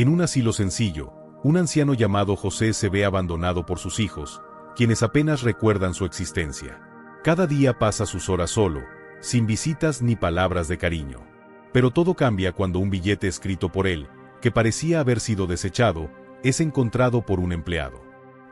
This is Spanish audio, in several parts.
En un asilo sencillo, un anciano llamado José se ve abandonado por sus hijos, quienes apenas recuerdan su existencia. Cada día pasa sus horas solo, sin visitas ni palabras de cariño. Pero todo cambia cuando un billete escrito por él, que parecía haber sido desechado, es encontrado por un empleado.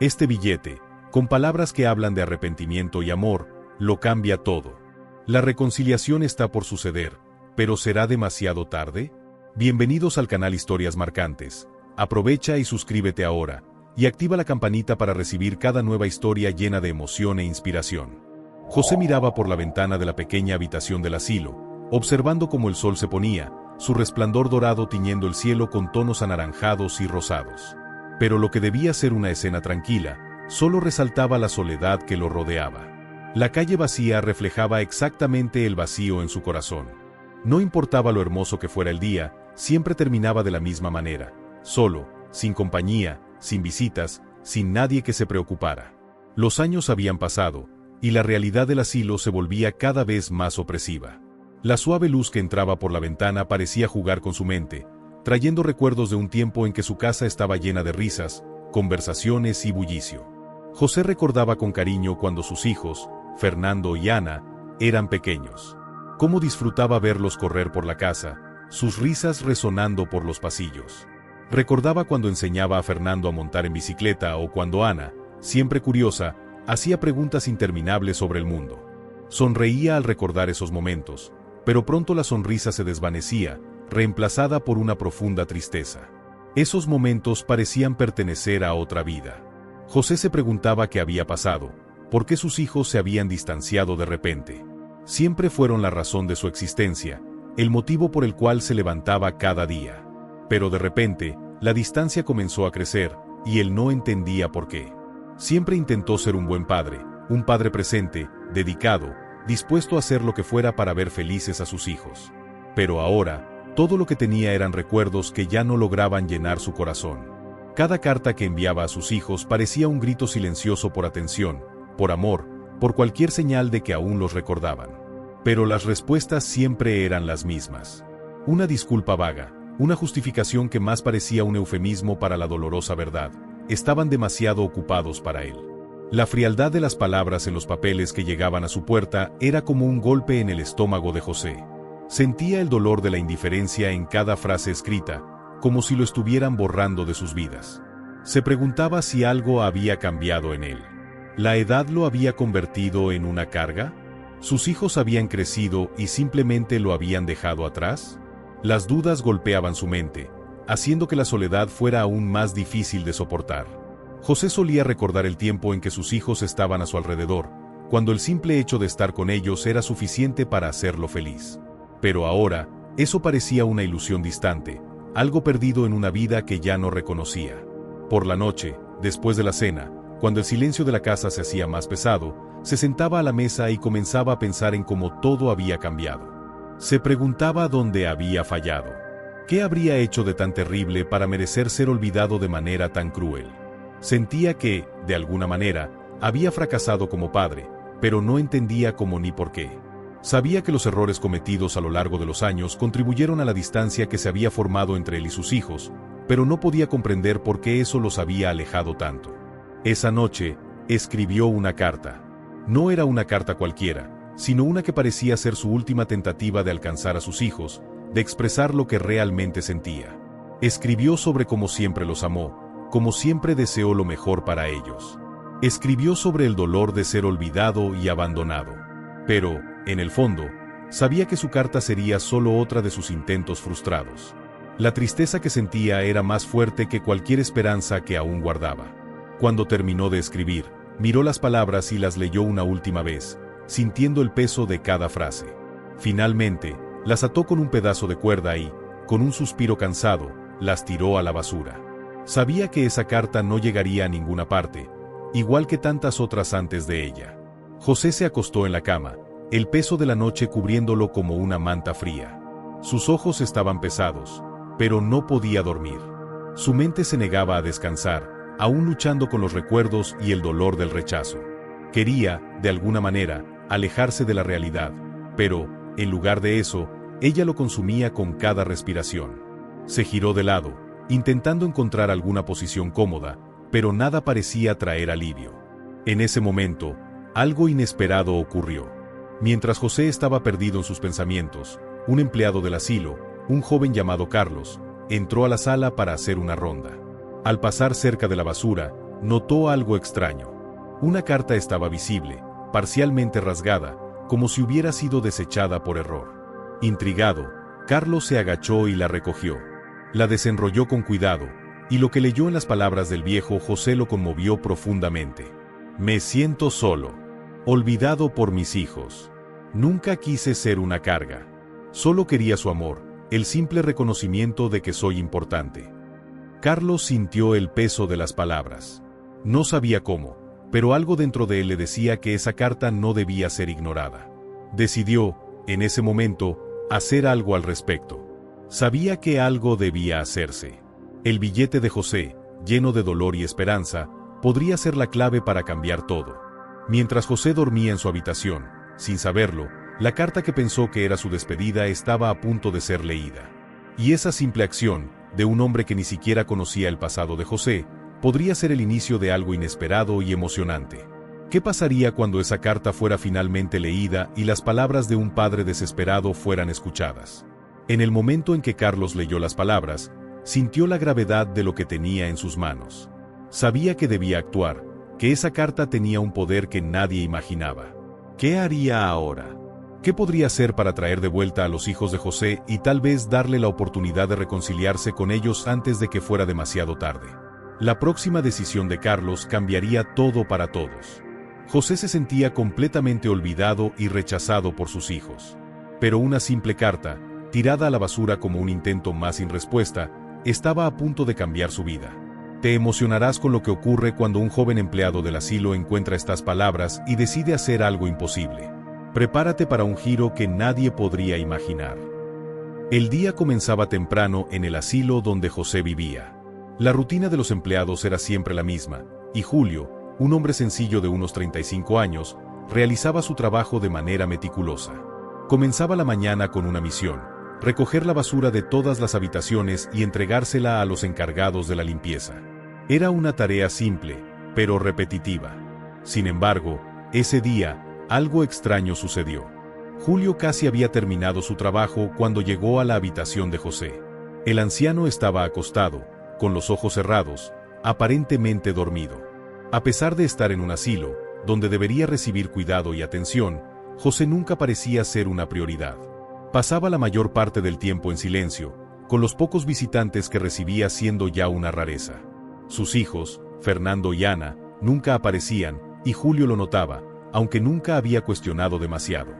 Este billete, con palabras que hablan de arrepentimiento y amor, lo cambia todo. La reconciliación está por suceder, pero ¿será demasiado tarde? Bienvenidos al canal Historias Marcantes. Aprovecha y suscríbete ahora, y activa la campanita para recibir cada nueva historia llena de emoción e inspiración. José miraba por la ventana de la pequeña habitación del asilo, observando cómo el sol se ponía, su resplandor dorado tiñendo el cielo con tonos anaranjados y rosados. Pero lo que debía ser una escena tranquila, solo resaltaba la soledad que lo rodeaba. La calle vacía reflejaba exactamente el vacío en su corazón. No importaba lo hermoso que fuera el día, siempre terminaba de la misma manera, solo, sin compañía, sin visitas, sin nadie que se preocupara. Los años habían pasado, y la realidad del asilo se volvía cada vez más opresiva. La suave luz que entraba por la ventana parecía jugar con su mente, trayendo recuerdos de un tiempo en que su casa estaba llena de risas, conversaciones y bullicio. José recordaba con cariño cuando sus hijos, Fernando y Ana, eran pequeños. Cómo disfrutaba verlos correr por la casa, sus risas resonando por los pasillos. Recordaba cuando enseñaba a Fernando a montar en bicicleta o cuando Ana, siempre curiosa, hacía preguntas interminables sobre el mundo. Sonreía al recordar esos momentos, pero pronto la sonrisa se desvanecía, reemplazada por una profunda tristeza. Esos momentos parecían pertenecer a otra vida. José se preguntaba qué había pasado, por qué sus hijos se habían distanciado de repente. Siempre fueron la razón de su existencia, el motivo por el cual se levantaba cada día. Pero de repente, la distancia comenzó a crecer, y él no entendía por qué. Siempre intentó ser un buen padre, un padre presente, dedicado, dispuesto a hacer lo que fuera para ver felices a sus hijos. Pero ahora, todo lo que tenía eran recuerdos que ya no lograban llenar su corazón. Cada carta que enviaba a sus hijos parecía un grito silencioso por atención, por amor, por cualquier señal de que aún los recordaban. Pero las respuestas siempre eran las mismas. Una disculpa vaga, una justificación que más parecía un eufemismo para la dolorosa verdad. Estaban demasiado ocupados para él. La frialdad de las palabras en los papeles que llegaban a su puerta era como un golpe en el estómago de José. Sentía el dolor de la indiferencia en cada frase escrita, como si lo estuvieran borrando de sus vidas. Se preguntaba si algo había cambiado en él. ¿La edad lo había convertido en una carga? ¿Sus hijos habían crecido y simplemente lo habían dejado atrás? Las dudas golpeaban su mente, haciendo que la soledad fuera aún más difícil de soportar. José solía recordar el tiempo en que sus hijos estaban a su alrededor, cuando el simple hecho de estar con ellos era suficiente para hacerlo feliz. Pero ahora, eso parecía una ilusión distante, algo perdido en una vida que ya no reconocía. Por la noche, después de la cena, cuando el silencio de la casa se hacía más pesado, se sentaba a la mesa y comenzaba a pensar en cómo todo había cambiado. Se preguntaba dónde había fallado. ¿Qué habría hecho de tan terrible para merecer ser olvidado de manera tan cruel? Sentía que, de alguna manera, había fracasado como padre, pero no entendía cómo ni por qué. Sabía que los errores cometidos a lo largo de los años contribuyeron a la distancia que se había formado entre él y sus hijos, pero no podía comprender por qué eso los había alejado tanto. Esa noche, escribió una carta. No era una carta cualquiera, sino una que parecía ser su última tentativa de alcanzar a sus hijos, de expresar lo que realmente sentía. Escribió sobre cómo siempre los amó, cómo siempre deseó lo mejor para ellos. Escribió sobre el dolor de ser olvidado y abandonado. Pero, en el fondo, sabía que su carta sería solo otra de sus intentos frustrados. La tristeza que sentía era más fuerte que cualquier esperanza que aún guardaba. Cuando terminó de escribir, miró las palabras y las leyó una última vez, sintiendo el peso de cada frase. Finalmente, las ató con un pedazo de cuerda y, con un suspiro cansado, las tiró a la basura. Sabía que esa carta no llegaría a ninguna parte, igual que tantas otras antes de ella. José se acostó en la cama, el peso de la noche cubriéndolo como una manta fría. Sus ojos estaban pesados, pero no podía dormir. Su mente se negaba a descansar, aún luchando con los recuerdos y el dolor del rechazo. Quería, de alguna manera, alejarse de la realidad, pero, en lugar de eso, ella lo consumía con cada respiración. Se giró de lado, intentando encontrar alguna posición cómoda, pero nada parecía traer alivio. En ese momento, algo inesperado ocurrió. Mientras José estaba perdido en sus pensamientos, un empleado del asilo, un joven llamado Carlos, entró a la sala para hacer una ronda. Al pasar cerca de la basura, notó algo extraño. Una carta estaba visible, parcialmente rasgada, como si hubiera sido desechada por error. Intrigado, Carlos se agachó y la recogió. La desenrolló con cuidado, y lo que leyó en las palabras del viejo José lo conmovió profundamente. Me siento solo, olvidado por mis hijos. Nunca quise ser una carga. Solo quería su amor, el simple reconocimiento de que soy importante. Carlos sintió el peso de las palabras. No sabía cómo, pero algo dentro de él le decía que esa carta no debía ser ignorada. Decidió, en ese momento, hacer algo al respecto. Sabía que algo debía hacerse. El billete de José, lleno de dolor y esperanza, podría ser la clave para cambiar todo. Mientras José dormía en su habitación, sin saberlo, la carta que pensó que era su despedida estaba a punto de ser leída. Y esa simple acción, de un hombre que ni siquiera conocía el pasado de José, podría ser el inicio de algo inesperado y emocionante. ¿Qué pasaría cuando esa carta fuera finalmente leída y las palabras de un padre desesperado fueran escuchadas? En el momento en que Carlos leyó las palabras, sintió la gravedad de lo que tenía en sus manos. Sabía que debía actuar, que esa carta tenía un poder que nadie imaginaba. ¿Qué haría ahora? ¿Qué podría hacer para traer de vuelta a los hijos de José y tal vez darle la oportunidad de reconciliarse con ellos antes de que fuera demasiado tarde? La próxima decisión de Carlos cambiaría todo para todos. José se sentía completamente olvidado y rechazado por sus hijos. Pero una simple carta, tirada a la basura como un intento más sin respuesta, estaba a punto de cambiar su vida. Te emocionarás con lo que ocurre cuando un joven empleado del asilo encuentra estas palabras y decide hacer algo imposible. Prepárate para un giro que nadie podría imaginar. El día comenzaba temprano en el asilo donde José vivía. La rutina de los empleados era siempre la misma, y Julio, un hombre sencillo de unos 35 años, realizaba su trabajo de manera meticulosa. Comenzaba la mañana con una misión: recoger la basura de todas las habitaciones y entregársela a los encargados de la limpieza. Era una tarea simple, pero repetitiva. Sin embargo, ese día, algo extraño sucedió. Julio casi había terminado su trabajo cuando llegó a la habitación de José. El anciano estaba acostado, con los ojos cerrados, aparentemente dormido. A pesar de estar en un asilo, donde debería recibir cuidado y atención, José nunca parecía ser una prioridad. Pasaba la mayor parte del tiempo en silencio, con los pocos visitantes que recibía siendo ya una rareza. Sus hijos, Fernando y Ana, nunca aparecían, y Julio lo notaba, aunque nunca había cuestionado demasiado.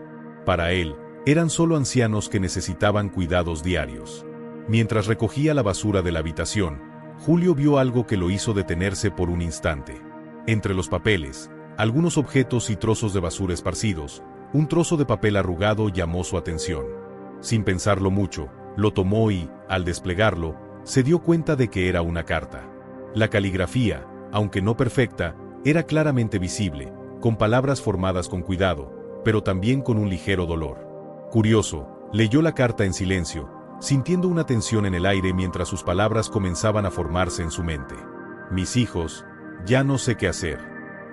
Para él, eran solo ancianos que necesitaban cuidados diarios. Mientras recogía la basura de la habitación, Julio vio algo que lo hizo detenerse por un instante. Entre los papeles, algunos objetos y trozos de basura esparcidos, un trozo de papel arrugado llamó su atención. Sin pensarlo mucho, lo tomó y, al desplegarlo, se dio cuenta de que era una carta. La caligrafía, aunque no perfecta, era claramente visible, con palabras formadas con cuidado, pero también con un ligero dolor. Curioso, leyó la carta en silencio, sintiendo una tensión en el aire mientras sus palabras comenzaban a formarse en su mente. Mis hijos, ya no sé qué hacer.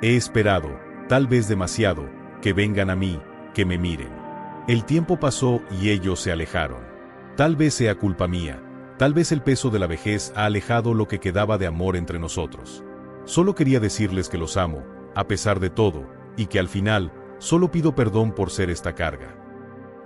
He esperado, tal vez demasiado, que vengan a mí, que me miren. El tiempo pasó y ellos se alejaron. Tal vez sea culpa mía, tal vez el peso de la vejez ha alejado lo que quedaba de amor entre nosotros. Solo quería decirles que los amo, a pesar de todo, y que al final, solo pido perdón por ser esta carga.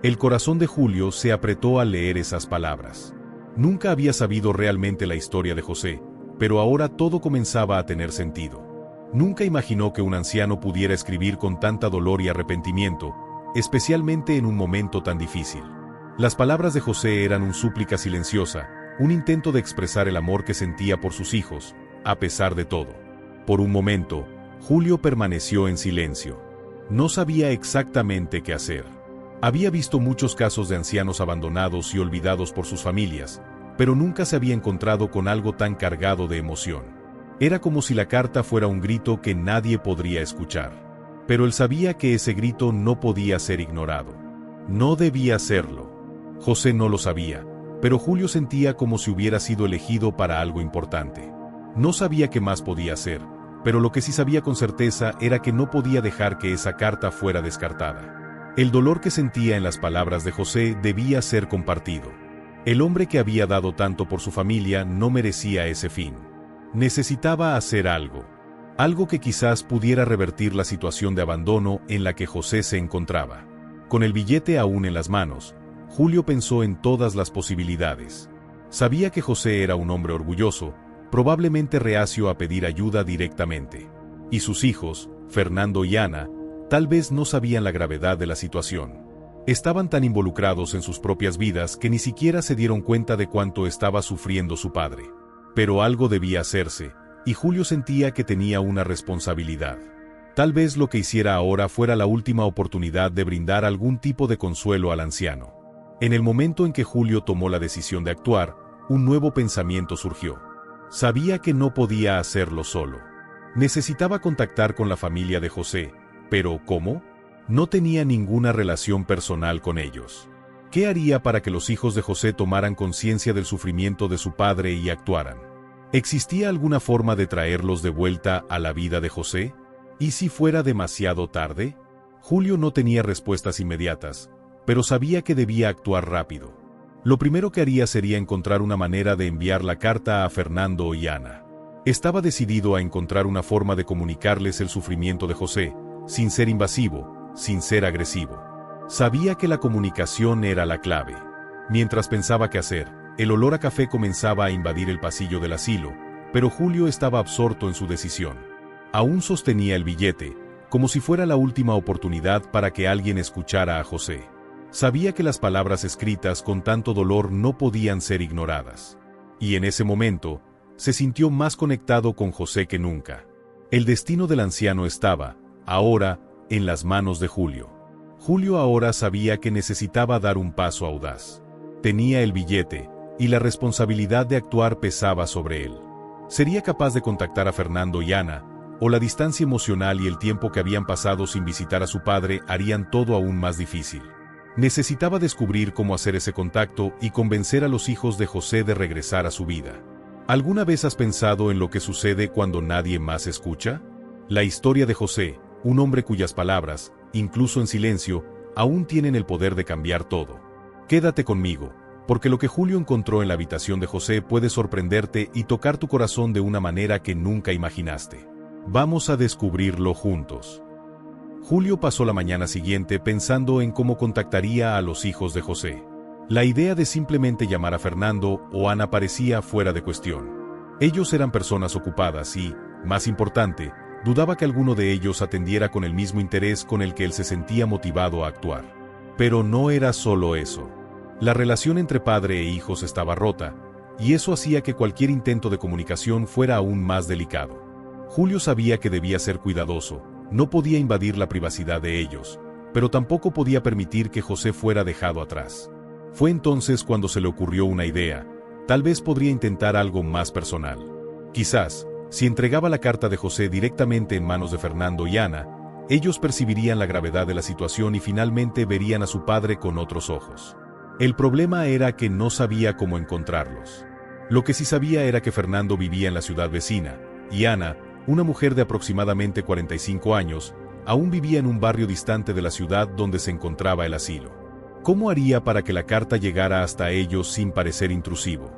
El corazón de Julio se apretó al leer esas palabras. Nunca había sabido realmente la historia de José, pero ahora todo comenzaba a tener sentido. Nunca imaginó que un anciano pudiera escribir con tanta dolor y arrepentimiento, especialmente en un momento tan difícil. Las palabras de José eran una súplica silenciosa, un intento de expresar el amor que sentía por sus hijos, a pesar de todo. Por un momento, Julio permaneció en silencio. No sabía exactamente qué hacer. Había visto muchos casos de ancianos abandonados y olvidados por sus familias, pero nunca se había encontrado con algo tan cargado de emoción. Era como si la carta fuera un grito que nadie podría escuchar. Pero él sabía que ese grito no podía ser ignorado. No debía hacerlo. José no lo sabía, pero Julio sentía como si hubiera sido elegido para algo importante. No sabía qué más podía hacer, pero lo que sí sabía con certeza era que no podía dejar que esa carta fuera descartada. El dolor que sentía en las palabras de José debía ser compartido. El hombre que había dado tanto por su familia no merecía ese fin. Necesitaba hacer algo. Algo que quizás pudiera revertir la situación de abandono en la que José se encontraba. Con el billete aún en las manos, Julio pensó en todas las posibilidades. Sabía que José era un hombre orgulloso, probablemente reacio a pedir ayuda directamente. Y sus hijos, Fernando y Ana, tal vez no sabían la gravedad de la situación. Estaban tan involucrados en sus propias vidas que ni siquiera se dieron cuenta de cuánto estaba sufriendo su padre. Pero algo debía hacerse, y Julio sentía que tenía una responsabilidad. Tal vez lo que hiciera ahora fuera la última oportunidad de brindar algún tipo de consuelo al anciano. En el momento en que Julio tomó la decisión de actuar, un nuevo pensamiento surgió. Sabía que no podía hacerlo solo. Necesitaba contactar con la familia de José, pero ¿cómo? No tenía ninguna relación personal con ellos. ¿Qué haría para que los hijos de José tomaran conciencia del sufrimiento de su padre y actuaran? ¿Existía alguna forma de traerlos de vuelta a la vida de José? ¿Y si fuera demasiado tarde? Julio no tenía respuestas inmediatas, pero sabía que debía actuar rápido. Lo primero que haría sería encontrar una manera de enviar la carta a Fernando y Ana. Estaba decidido a encontrar una forma de comunicarles el sufrimiento de José, sin ser invasivo, sin ser agresivo. Sabía que la comunicación era la clave. Mientras pensaba qué hacer, el olor a café comenzaba a invadir el pasillo del asilo, pero Julio estaba absorto en su decisión. Aún sostenía el billete, como si fuera la última oportunidad para que alguien escuchara a José. Sabía que las palabras escritas con tanto dolor no podían ser ignoradas. Y en ese momento, se sintió más conectado con José que nunca. El destino del anciano estaba, ahora, en las manos de Julio. Julio ahora sabía que necesitaba dar un paso audaz. Tenía el billete, y la responsabilidad de actuar pesaba sobre él. ¿Sería capaz de contactar a Fernando y Ana, o la distancia emocional y el tiempo que habían pasado sin visitar a su padre harían todo aún más difícil? Necesitaba descubrir cómo hacer ese contacto y convencer a los hijos de José de regresar a su vida. ¿Alguna vez has pensado en lo que sucede cuando nadie más escucha? La historia de José, un hombre cuyas palabras, incluso en silencio, aún tienen el poder de cambiar todo. Quédate conmigo, porque lo que Julio encontró en la habitación de José puede sorprenderte y tocar tu corazón de una manera que nunca imaginaste. Vamos a descubrirlo juntos. Julio pasó la mañana siguiente pensando en cómo contactaría a los hijos de José. La idea de simplemente llamar a Fernando o Ana parecía fuera de cuestión. Ellos eran personas ocupadas y, más importante, dudaba que alguno de ellos atendiera con el mismo interés con el que él se sentía motivado a actuar. Pero no era solo eso. La relación entre padre e hijos estaba rota, y eso hacía que cualquier intento de comunicación fuera aún más delicado. Julio sabía que debía ser cuidadoso, no podía invadir la privacidad de ellos, pero tampoco podía permitir que José fuera dejado atrás. Fue entonces cuando se le ocurrió una idea. Tal vez podría intentar algo más personal. Quizás, si entregaba la carta de José directamente en manos de Fernando y Ana, ellos percibirían la gravedad de la situación y finalmente verían a su padre con otros ojos. El problema era que no sabía cómo encontrarlos. Lo que sí sabía era que Fernando vivía en la ciudad vecina, y Ana, una mujer de aproximadamente 45 años, aún vivía en un barrio distante de la ciudad donde se encontraba el asilo. ¿Cómo haría para que la carta llegara hasta ellos sin parecer intrusivo?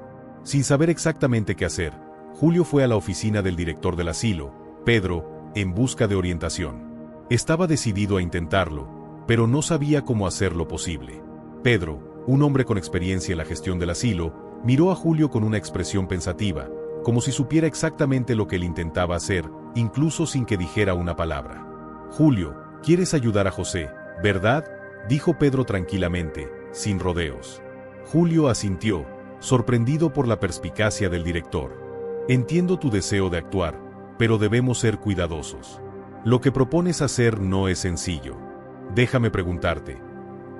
Sin saber exactamente qué hacer, Julio fue a la oficina del director del asilo, Pedro, en busca de orientación. Estaba decidido a intentarlo, pero no sabía cómo hacerlo posible. Pedro, un hombre con experiencia en la gestión del asilo, miró a Julio con una expresión pensativa, como si supiera exactamente lo que él intentaba hacer, incluso sin que dijera una palabra. Julio, ¿quieres ayudar a José, verdad?, dijo Pedro tranquilamente, sin rodeos. Julio asintió, sorprendido por la perspicacia del director. Entiendo tu deseo de actuar, pero debemos ser cuidadosos. Lo que propones hacer no es sencillo. Déjame preguntarte,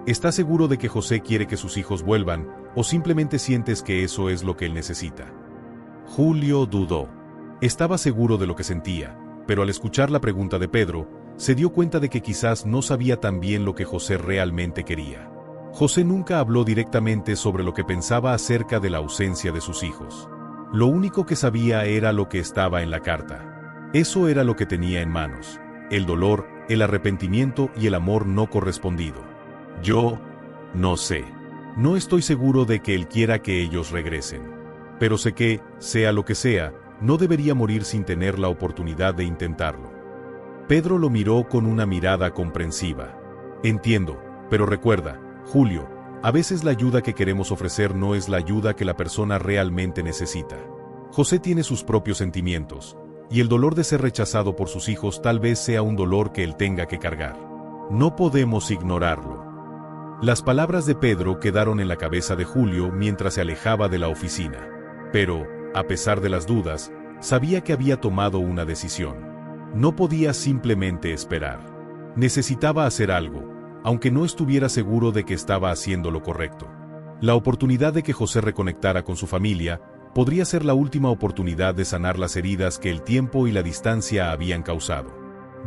¿estás seguro de que José quiere que sus hijos vuelvan, o simplemente sientes que eso es lo que él necesita? Julio dudó. Estaba seguro de lo que sentía, pero al escuchar la pregunta de Pedro, se dio cuenta de que quizás no sabía tan bien lo que José realmente quería. José nunca habló directamente sobre lo que pensaba acerca de la ausencia de sus hijos. Lo único que sabía era lo que estaba en la carta. Eso era lo que tenía en manos: el dolor, el arrepentimiento y el amor no correspondido. Yo no sé. No estoy seguro de que él quiera que ellos regresen. Pero sé que, sea lo que sea, no debería morir sin tener la oportunidad de intentarlo. Pedro lo miró con una mirada comprensiva. Entiendo, pero recuerda, Julio, a veces la ayuda que queremos ofrecer no es la ayuda que la persona realmente necesita. José tiene sus propios sentimientos, y el dolor de ser rechazado por sus hijos tal vez sea un dolor que él tenga que cargar. No podemos ignorarlo. Las palabras de Pedro quedaron en la cabeza de Julio mientras se alejaba de la oficina. Pero, a pesar de las dudas, sabía que había tomado una decisión. No podía simplemente esperar. Necesitaba hacer algo, aunque no estuviera seguro de que estaba haciendo lo correcto. La oportunidad de que José reconectara con su familia podría ser la última oportunidad de sanar las heridas que el tiempo y la distancia habían causado.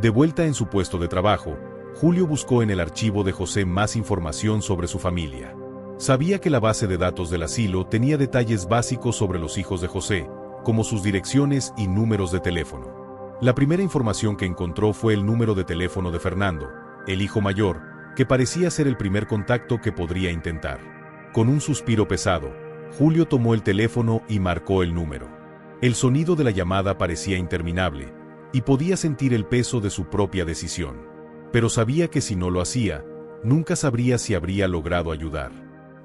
De vuelta en su puesto de trabajo, Julio buscó en el archivo de José más información sobre su familia. Sabía que la base de datos del asilo tenía detalles básicos sobre los hijos de José, como sus direcciones y números de teléfono. La primera información que encontró fue el número de teléfono de Fernando, el hijo mayor, que parecía ser el primer contacto que podría intentar. Con un suspiro pesado, Julio tomó el teléfono y marcó el número. El sonido de la llamada parecía interminable, y podía sentir el peso de su propia decisión. Pero sabía que si no lo hacía, nunca sabría si habría logrado ayudar.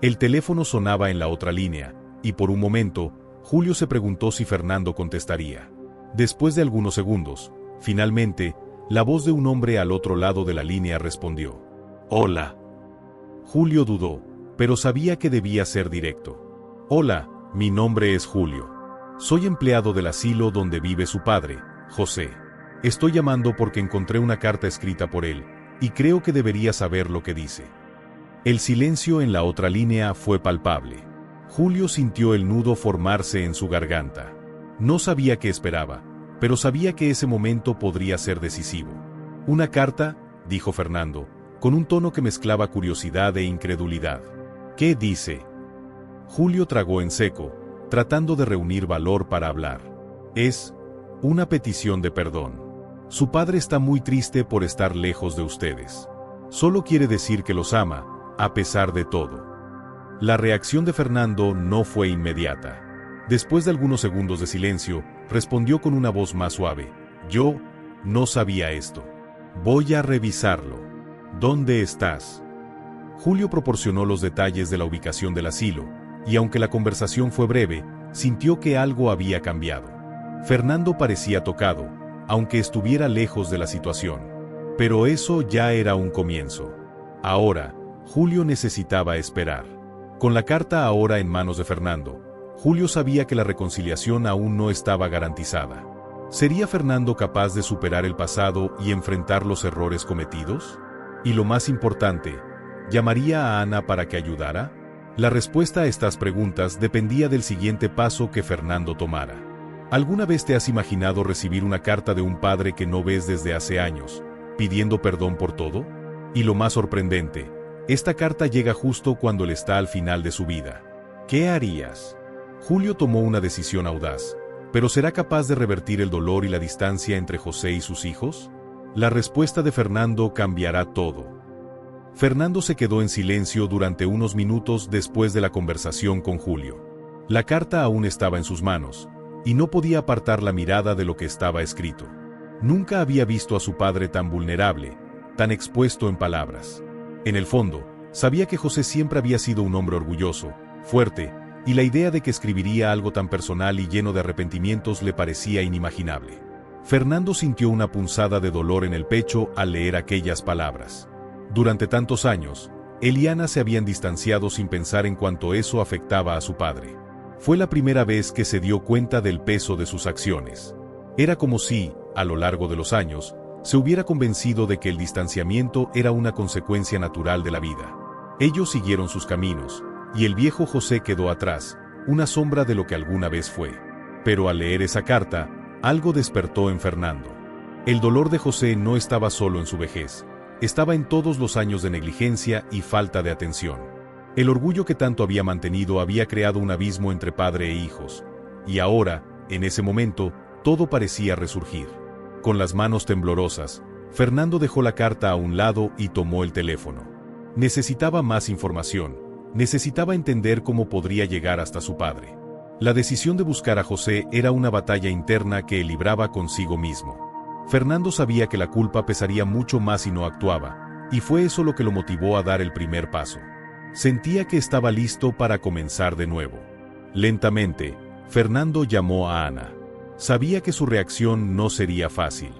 El teléfono sonaba en la otra línea, y por un momento, Julio se preguntó si Fernando contestaría. Después de algunos segundos, finalmente, la voz de un hombre al otro lado de la línea respondió. «Hola». Julio dudó, pero sabía que debía ser directo. «Hola, mi nombre es Julio. Soy empleado del asilo donde vive su padre, José. Estoy llamando porque encontré una carta escrita por él, y creo que debería saber lo que dice». El silencio en la otra línea fue palpable. Julio sintió el nudo formarse en su garganta. No sabía qué esperaba, pero sabía que ese momento podría ser decisivo. «¿Una carta?», dijo Fernando, con un tono que mezclaba curiosidad e incredulidad. «¿Qué dice?». Julio tragó en seco, tratando de reunir valor para hablar. «Es una petición de perdón. Su padre está muy triste por estar lejos de ustedes. Solo quiere decir que los ama, a pesar de todo». La reacción de Fernando no fue inmediata. Después de algunos segundos de silencio, respondió con una voz más suave. «Yo no sabía esto. Voy a revisarlo. ¿Dónde estás?». Julio proporcionó los detalles de la ubicación del asilo, y aunque la conversación fue breve, sintió que algo había cambiado. Fernando parecía tocado, aunque estuviera lejos de la situación. Pero eso ya era un comienzo. Ahora, Julio necesitaba esperar. Con la carta ahora en manos de Fernando, Julio sabía que la reconciliación aún no estaba garantizada. ¿Sería Fernando capaz de superar el pasado y enfrentar los errores cometidos? Y lo más importante, ¿llamaría a Ana para que ayudara? La respuesta a estas preguntas dependía del siguiente paso que Fernando tomara. ¿Alguna vez te has imaginado recibir una carta de un padre que no ves desde hace años, pidiendo perdón por todo? Y lo más sorprendente, esta carta llega justo cuando él está al final de su vida. ¿Qué harías? Julio tomó una decisión audaz, pero ¿será capaz de revertir el dolor y la distancia entre José y sus hijos? La respuesta de Fernando cambiará todo. Fernando se quedó en silencio durante unos minutos después de la conversación con Julio. La carta aún estaba en sus manos, y no podía apartar la mirada de lo que estaba escrito. Nunca había visto a su padre tan vulnerable, tan expuesto en palabras. En el fondo, sabía que José siempre había sido un hombre orgulloso, fuerte, y la idea de que escribiría algo tan personal y lleno de arrepentimientos le parecía inimaginable. Fernando sintió una punzada de dolor en el pecho al leer aquellas palabras. Durante tantos años, él y Ana se habían distanciado sin pensar en cuánto eso afectaba a su padre. Fue la primera vez que se dio cuenta del peso de sus acciones. Era como si, a lo largo de los años, se hubiera convencido de que el distanciamiento era una consecuencia natural de la vida. Ellos siguieron sus caminos, y el viejo José quedó atrás, una sombra de lo que alguna vez fue. Pero al leer esa carta, algo despertó en Fernando. El dolor de José no estaba solo en su vejez, estaba en todos los años de negligencia y falta de atención. El orgullo que tanto había mantenido había creado un abismo entre padre e hijos, y ahora, en ese momento, todo parecía resurgir. Con las manos temblorosas, Fernando dejó la carta a un lado y tomó el teléfono. Necesitaba más información, necesitaba entender cómo podría llegar hasta su padre. La decisión de buscar a José era una batalla interna que él libraba consigo mismo. Fernando sabía que la culpa pesaría mucho más si no actuaba, y fue eso lo que lo motivó a dar el primer paso. Sentía que estaba listo para comenzar de nuevo. Lentamente, Fernando llamó a Ana. Sabía que su reacción no sería fácil.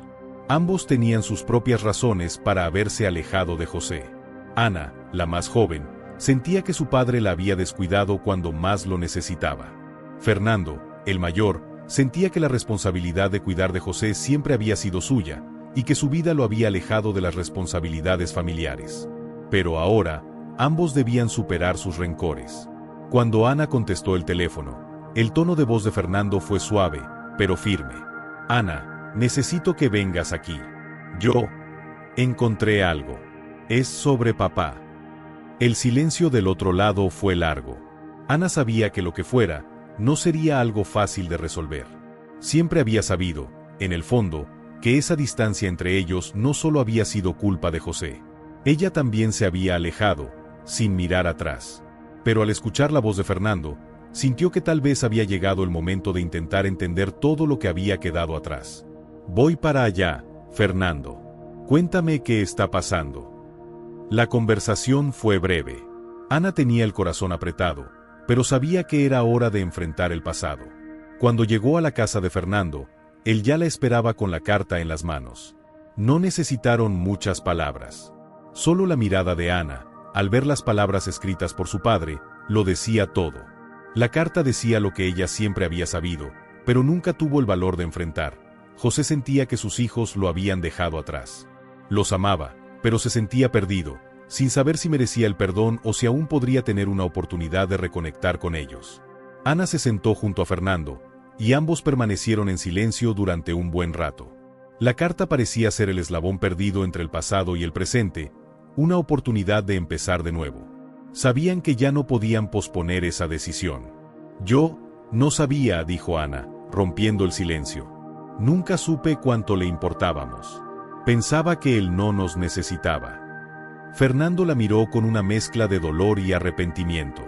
Ambos tenían sus propias razones para haberse alejado de José. Ana, la más joven, sentía que su padre la había descuidado cuando más lo necesitaba. Fernando, el mayor, sentía que la responsabilidad de cuidar de José siempre había sido suya, y que su vida lo había alejado de las responsabilidades familiares. Pero ahora, ambos debían superar sus rencores. Cuando Ana contestó el teléfono, el tono de voz de Fernando fue suave, pero firme. Ana, necesito que vengas aquí. Yo encontré algo. Es sobre papá. El silencio del otro lado fue largo. Ana sabía que lo que fuera, no sería algo fácil de resolver. Siempre había sabido, en el fondo, que esa distancia entre ellos no solo había sido culpa de José. Ella también se había alejado, sin mirar atrás. Pero al escuchar la voz de Fernando, sintió que tal vez había llegado el momento de intentar entender todo lo que había quedado atrás. Voy para allá, Fernando. Cuéntame qué está pasando. La conversación fue breve. Ana tenía el corazón apretado, pero sabía que era hora de enfrentar el pasado. Cuando llegó a la casa de Fernando, él ya la esperaba con la carta en las manos. No necesitaron muchas palabras. Solo la mirada de Ana, al ver las palabras escritas por su padre, lo decía todo. La carta decía lo que ella siempre había sabido, pero nunca tuvo el valor de enfrentar. José sentía que sus hijos lo habían dejado atrás. Los amaba, pero se sentía perdido, sin saber si merecía el perdón o si aún podría tener una oportunidad de reconectar con ellos. Ana se sentó junto a Fernando, y ambos permanecieron en silencio durante un buen rato. La carta parecía ser el eslabón perdido entre el pasado y el presente, una oportunidad de empezar de nuevo. Sabían que ya no podían posponer esa decisión. Yo no sabía, dijo Ana, rompiendo el silencio. Nunca supe cuánto le importábamos. Pensaba que él no nos necesitaba. Fernando la miró con una mezcla de dolor y arrepentimiento.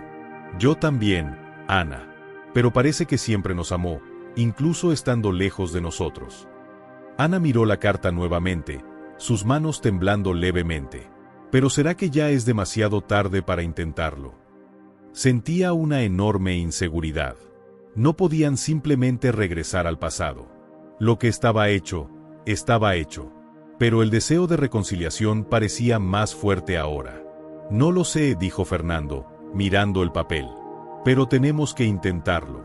Yo también, Ana. Pero parece que siempre nos amó, incluso estando lejos de nosotros. Ana miró la carta nuevamente, sus manos temblando levemente. Pero ¿será que ya es demasiado tarde para intentarlo? Sentía una enorme inseguridad. No podían simplemente regresar al pasado. Lo que estaba hecho, pero el deseo de reconciliación parecía más fuerte ahora. No lo sé, dijo Fernando, mirando el papel. Pero tenemos que intentarlo.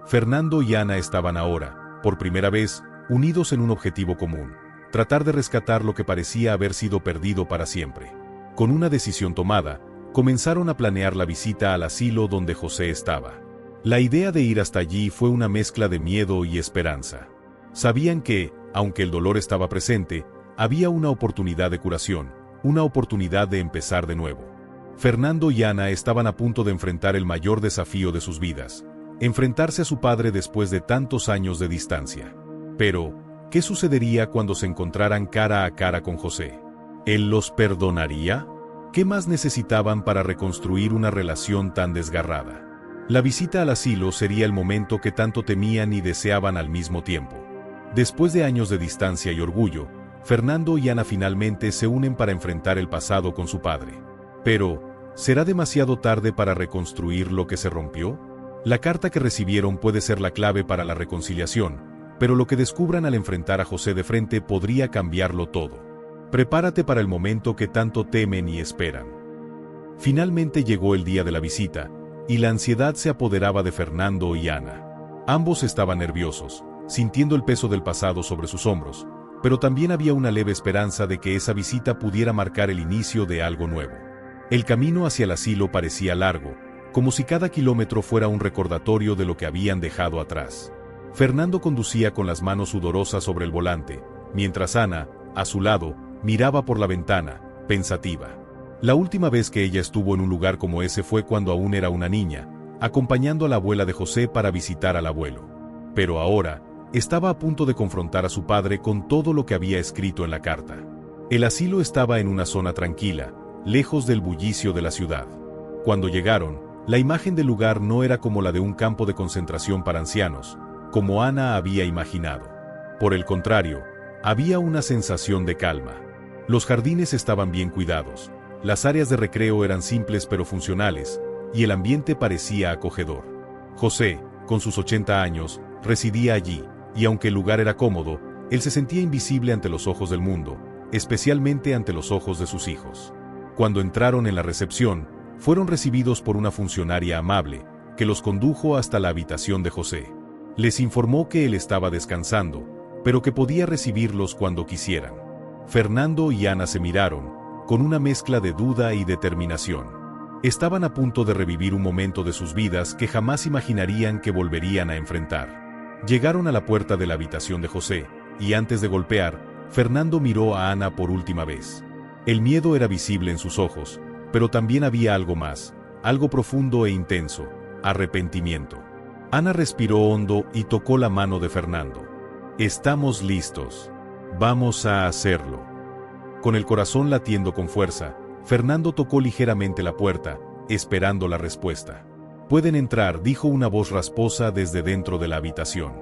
Fernando y Ana estaban ahora, por primera vez, unidos en un objetivo común: tratar de rescatar lo que parecía haber sido perdido para siempre. Con una decisión tomada, comenzaron a planear la visita al asilo donde José estaba. La idea de ir hasta allí fue una mezcla de miedo y esperanza. Sabían que, aunque el dolor estaba presente, había una oportunidad de curación, una oportunidad de empezar de nuevo. Fernando y Ana estaban a punto de enfrentar el mayor desafío de sus vidas: enfrentarse a su padre después de tantos años de distancia. Pero, ¿qué sucedería cuando se encontraran cara a cara con José? ¿Él los perdonaría? ¿Qué más necesitaban para reconstruir una relación tan desgarrada? La visita al asilo sería el momento que tanto temían y deseaban al mismo tiempo. Después de años de distancia y orgullo, Fernando y Ana finalmente se unen para enfrentar el pasado con su padre. Pero, ¿será demasiado tarde para reconstruir lo que se rompió? La carta que recibieron puede ser la clave para la reconciliación, pero lo que descubran al enfrentar a José de frente podría cambiarlo todo. Prepárate para el momento que tanto temen y esperan. Finalmente llegó el día de la visita, y la ansiedad se apoderaba de Fernando y Ana. Ambos estaban nerviosos, sintiendo el peso del pasado sobre sus hombros, pero también había una leve esperanza de que esa visita pudiera marcar el inicio de algo nuevo. El camino hacia el asilo parecía largo, como si cada kilómetro fuera un recordatorio de lo que habían dejado atrás. Fernando conducía con las manos sudorosas sobre el volante, mientras Ana, a su lado, miraba por la ventana, pensativa. La última vez que ella estuvo en un lugar como ese fue cuando aún era una niña, acompañando a la abuela de José para visitar al abuelo. Pero ahora, estaba a punto de confrontar a su padre con todo lo que había escrito en la carta. El asilo estaba en una zona tranquila, lejos del bullicio de la ciudad. Cuando llegaron, la imagen del lugar no era como la de un campo de concentración para ancianos, como Ana había imaginado. Por el contrario, había una sensación de calma. Los jardines estaban bien cuidados, las áreas de recreo eran simples pero funcionales, y el ambiente parecía acogedor. José, con sus 80 años, residía allí, y aunque el lugar era cómodo, él se sentía invisible ante los ojos del mundo, especialmente ante los ojos de sus hijos. Cuando entraron en la recepción, fueron recibidos por una funcionaria amable, que los condujo hasta la habitación de José. Les informó que él estaba descansando, pero que podía recibirlos cuando quisieran. Fernando y Ana se miraron, con una mezcla de duda y determinación. Estaban a punto de revivir un momento de sus vidas que jamás imaginarían que volverían a enfrentar. Llegaron a la puerta de la habitación de José, y antes de golpear, Fernando miró a Ana por última vez. El miedo era visible en sus ojos, pero también había algo más, algo profundo e intenso, arrepentimiento. Ana respiró hondo y tocó la mano de Fernando. «Estamos listos. Vamos a hacerlo». Con el corazón latiendo con fuerza, Fernando tocó ligeramente la puerta, esperando la respuesta. «Pueden entrar», dijo una voz rasposa desde dentro de la habitación.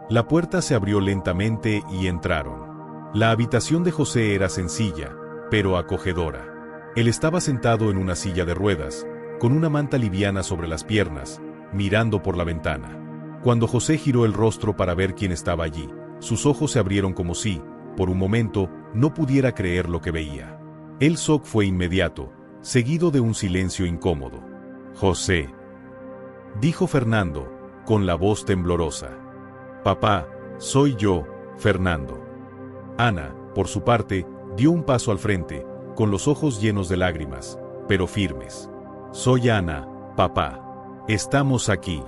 La puerta se abrió lentamente y entraron. La habitación de José era sencilla, pero acogedora. Él estaba sentado en una silla de ruedas, con una manta liviana sobre las piernas, mirando por la ventana. Cuando José giró el rostro para ver quién estaba allí, sus ojos se abrieron como si, por un momento, no pudiera creer lo que veía. El shock fue inmediato, seguido de un silencio incómodo. «José», dijo Fernando, con la voz temblorosa. «Papá, soy yo, Fernando». Ana, por su parte, dio un paso al frente, con los ojos llenos de lágrimas, pero firmes. «Soy Ana, papá. Estamos aquí».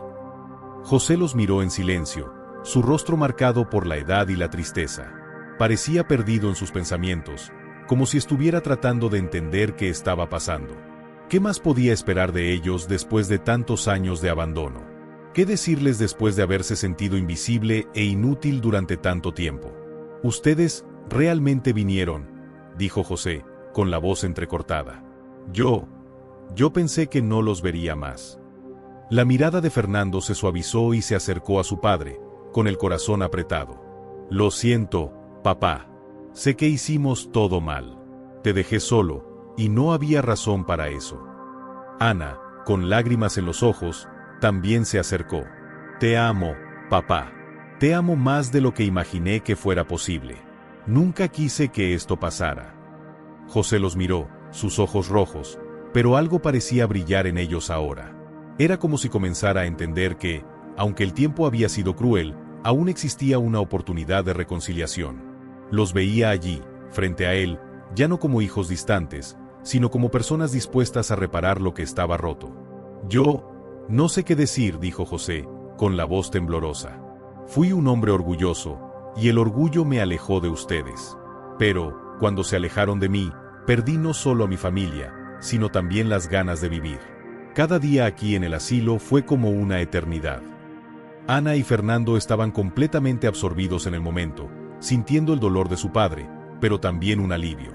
José los miró en silencio, su rostro marcado por la edad y la tristeza. Parecía perdido en sus pensamientos, como si estuviera tratando de entender qué estaba pasando. ¿Qué más podía esperar de ellos después de tantos años de abandono? ¿Qué decirles después de haberse sentido invisible e inútil durante tanto tiempo? «Ustedes realmente vinieron», dijo José, con la voz entrecortada. Yo pensé que no los vería más». La mirada de Fernando se suavizó y se acercó a su padre, con el corazón apretado. «Lo siento, papá. Sé que hicimos todo mal. Te dejé solo, y no había razón para eso». Ana, con lágrimas en los ojos, también se acercó. «Te amo, papá. Te amo más de lo que imaginé que fuera posible. Nunca quise que esto pasara». José los miró, sus ojos rojos, pero algo parecía brillar en ellos ahora. Era como si comenzara a entender que, aunque el tiempo había sido cruel, aún existía una oportunidad de reconciliación. Los veía allí, frente a él, ya no como hijos distantes, sino como personas dispuestas a reparar lo que estaba roto. «Yo no sé qué decir», dijo José, con la voz temblorosa. «Fui un hombre orgulloso, y el orgullo me alejó de ustedes. Pero, cuando se alejaron de mí, perdí no solo a mi familia, sino también las ganas de vivir. Cada día aquí en el asilo fue como una eternidad». Ana y Fernando estaban completamente absorbidos en el momento, sintiendo el dolor de su padre, pero también un alivio.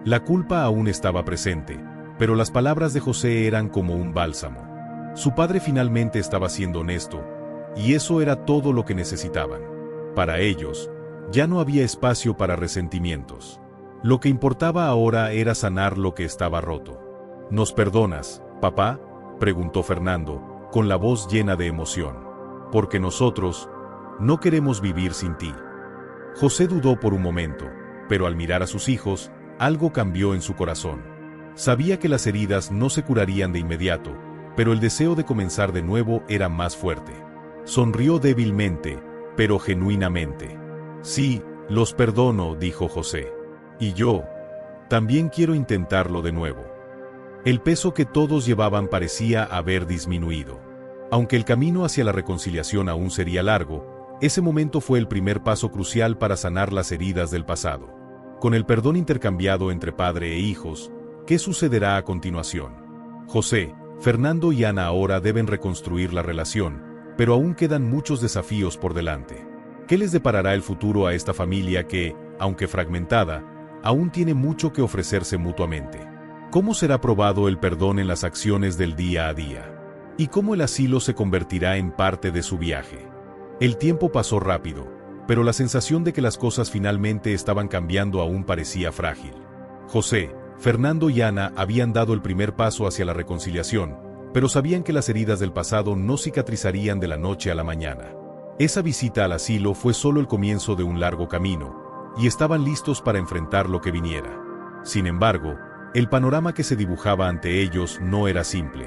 La culpa aún estaba presente, pero las palabras de José eran como un bálsamo. Su padre finalmente estaba siendo honesto, y eso era todo lo que necesitaban. Para ellos, ya no había espacio para resentimientos. Lo que importaba ahora era sanar lo que estaba roto. «¿Nos perdonas, papá?», preguntó Fernando, con la voz llena de emoción. «Porque nosotros no queremos vivir sin ti». José dudó por un momento, pero al mirar a sus hijos, algo cambió en su corazón. Sabía que las heridas no se curarían de inmediato, pero el deseo de comenzar de nuevo era más fuerte. Sonrió débilmente, pero genuinamente. «Sí, los perdono», dijo José. «Y yo también quiero intentarlo de nuevo». El peso que todos llevaban parecía haber disminuido. Aunque el camino hacia la reconciliación aún sería largo, ese momento fue el primer paso crucial para sanar las heridas del pasado. Con el perdón intercambiado entre padre e hijos, ¿Qué sucederá a continuación? José, Fernando y Ana ahora deben reconstruir la relación, pero aún quedan muchos desafíos por delante. ¿Qué les deparará el futuro a esta familia que, aunque fragmentada, aún tiene mucho que ofrecerse mutuamente? ¿Cómo será probado el perdón en las acciones del día a día? ¿Y cómo el asilo se convertirá en parte de su viaje? El tiempo pasó rápido, pero la sensación de que las cosas finalmente estaban cambiando aún parecía frágil. José, Fernando y Ana habían dado el primer paso hacia la reconciliación, pero sabían que las heridas del pasado no cicatrizarían de la noche a la mañana. Esa visita al asilo fue solo el comienzo de un largo camino, y estaban listos para enfrentar lo que viniera. Sin embargo, el panorama que se dibujaba ante ellos no era simple.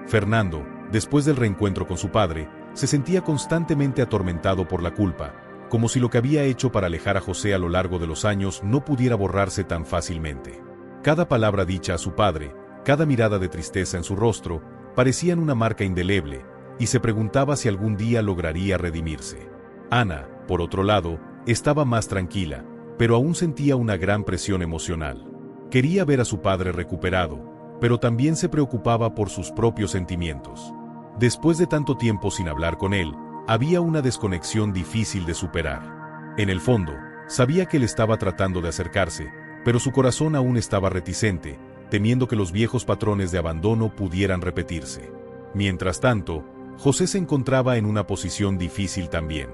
Fernando, después del reencuentro con su padre, se sentía constantemente atormentado por la culpa, como si lo que había hecho para alejar a José a lo largo de los años no pudiera borrarse tan fácilmente. Cada palabra dicha a su padre, cada mirada de tristeza en su rostro, parecían una marca indeleble, y se preguntaba si algún día lograría redimirse. Ana, por otro lado, estaba más tranquila, pero aún sentía una gran presión emocional. Quería ver a su padre recuperado, pero también se preocupaba por sus propios sentimientos. Después de tanto tiempo sin hablar con él, había una desconexión difícil de superar. En el fondo, sabía que él estaba tratando de acercarse, pero su corazón aún estaba reticente, temiendo que los viejos patrones de abandono pudieran repetirse. Mientras tanto, José se encontraba en una posición difícil también.